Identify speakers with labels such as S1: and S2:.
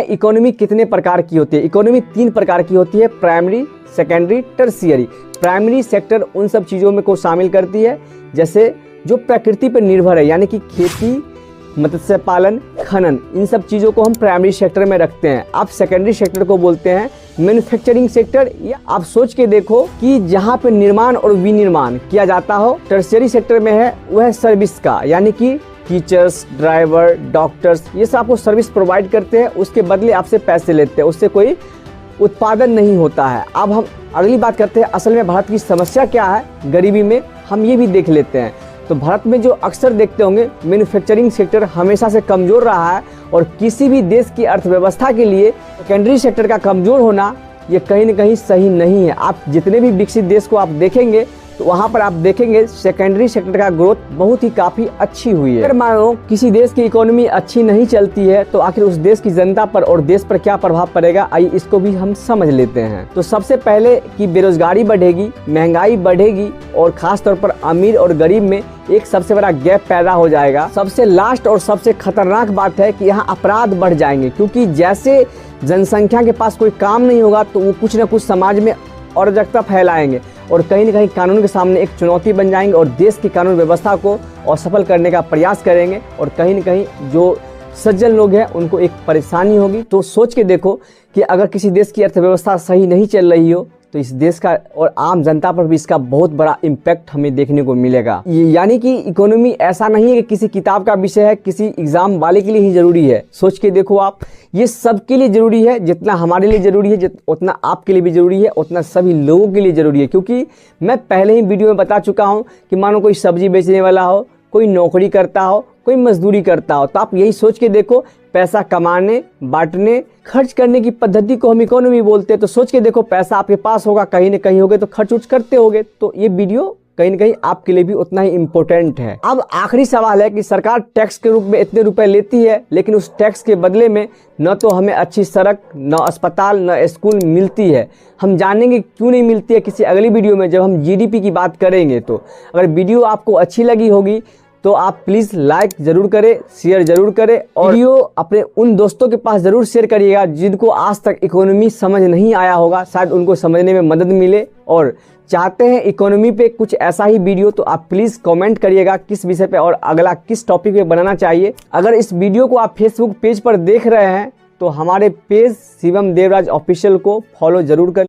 S1: Economy कितने प्रकार की होती है? इकोनॉमी 3 प्रकार की होती है, primary, secondary, tertiary. Primary sector उन सब चीज़ों में को शामिल करती है जैसे जो प्रकृति पर निर्भर है, यानी कि खेती, मत्स्य पालन, खनन, इन सब चीज़ों को हम प्राइमरी सेक्टर में रखते हैं। आप सेकेंडरी सेक्टर को बोलते हैं मैन्युफैक्चरिंग सेक्टर, या आप सोच के देखो कि जहाँ पे निर्माण और विनिर्माण किया जाता हो। टर्शियरी सेक्टर में है वह सर्विस का, यानी कि टीचर्स, ड्राइवर, डॉक्टर्स, ये सब आपको सर्विस प्रोवाइड करते हैं, उसके बदले आपसे पैसे लेते हैं, उससे कोई उत्पादन नहीं होता है। अब हम अगली बात करते हैं, असल में भारत की समस्या क्या है गरीबी में, हम ये भी देख लेते हैं। तो भारत में जो अक्सर देखते होंगे मैन्युफैक्चरिंग सेक्टर हमेशा से कमज़ोर रहा है, और किसी भी देश की अर्थव्यवस्था के लिए सेकेंडरी सेक्टर का कमज़ोर होना ये कहीं न कहीं सही नहीं है। आप जितने भी विकसित देश को आप देखेंगे तो वहाँ पर आप देखेंगे सेकेंडरी सेक्टर का ग्रोथ बहुत ही काफ़ी अच्छी हुई है। अगर मान लो किसी देश की इकोनॉमी अच्छी नहीं चलती है तो आखिर उस देश की जनता पर और देश पर क्या प्रभाव पड़ेगा, आइए इसको भी हम समझ लेते हैं। तो सबसे पहले कि बेरोजगारी बढ़ेगी, महंगाई बढ़ेगी, और खास तौर पर अमीर और गरीब में एक सबसे बड़ा गैप पैदा हो जाएगा। सबसे लास्ट और सबसे खतरनाक बात है कि यहाँ अपराध बढ़ जाएंगे, क्योंकि जैसे जनसंख्या के पास कोई काम नहीं होगा तो वो कुछ न कुछ समाज में अराजकता फैलाएंगे और कहीं न कहीं कानून के सामने एक चुनौती बन जाएंगे और देश की कानून व्यवस्था को असफल करने का प्रयास करेंगे, और कहीं न कहीं जो सज्जन लोग हैं उनको एक परेशानी होगी। तो सोच के देखो कि अगर किसी देश की अर्थव्यवस्था सही नहीं चल रही हो तो इस देश का और आम जनता पर भी इसका बहुत बड़ा इम्पैक्ट हमें देखने को मिलेगा। यानी कि इकोनॉमी ऐसा नहीं है कि किसी किताब का विषय है, किसी एग्जाम वाले के लिए ही जरूरी है। सोच के देखो आप, ये सबके लिए जरूरी है। जितना हमारे लिए जरूरी है उतना आपके लिए भी जरूरी है, उतना सभी लोगों के लिए जरूरी है। क्योंकि मैं पहले ही वीडियो में बता चुका हूँ कि मानो कोई सब्जी बेचने वाला हो, कोई नौकरी करता हो, कोई मजदूरी करता हो, तो आप यही सोच के देखो, पैसा कमाने, बांटने, खर्च करने की पद्धति को हम इकोनॉमी बोलते हैं। तो सोच के देखो, पैसा आपके पास होगा, कहीं न कहीं होगे तो खर्च उर्च करते होगे। तो ये वीडियो कहीं न कहीं आपके लिए भी उतना ही इम्पोर्टेंट है। अब आखिरी सवाल है कि सरकार टैक्स के रूप में इतने रुपए लेती है, लेकिन उस टैक्स के बदले में न तो हमें अच्छी सड़क, न अस्पताल, न स्कूल मिलती है। हम जानेंगे क्यों नहीं मिलती है किसी अगली वीडियो में, जब हम जीडीपी की बात करेंगे। तो अगर वीडियो आपको अच्छी लगी होगी तो आप प्लीज़ लाइक ज़रूर करें, शेयर ज़रूर करें, और वीडियो अपने उन दोस्तों के पास ज़रूर शेयर करिएगा जिनको आज तक इकोनॉमी समझ नहीं आया होगा, शायद उनको समझने में मदद मिले और चाहते हैं इकोनॉमी पे कुछ ऐसा ही वीडियो। तो आप प्लीज़ कमेंट करिएगा किस विषय पे और अगला किस टॉपिक पे बनाना चाहिए। अगर इस वीडियो को आप फेसबुक पेज पर देख रहे हैं तो हमारे पेज शिवम देवराज ऑफिशियल को फॉलो ज़रूर करें।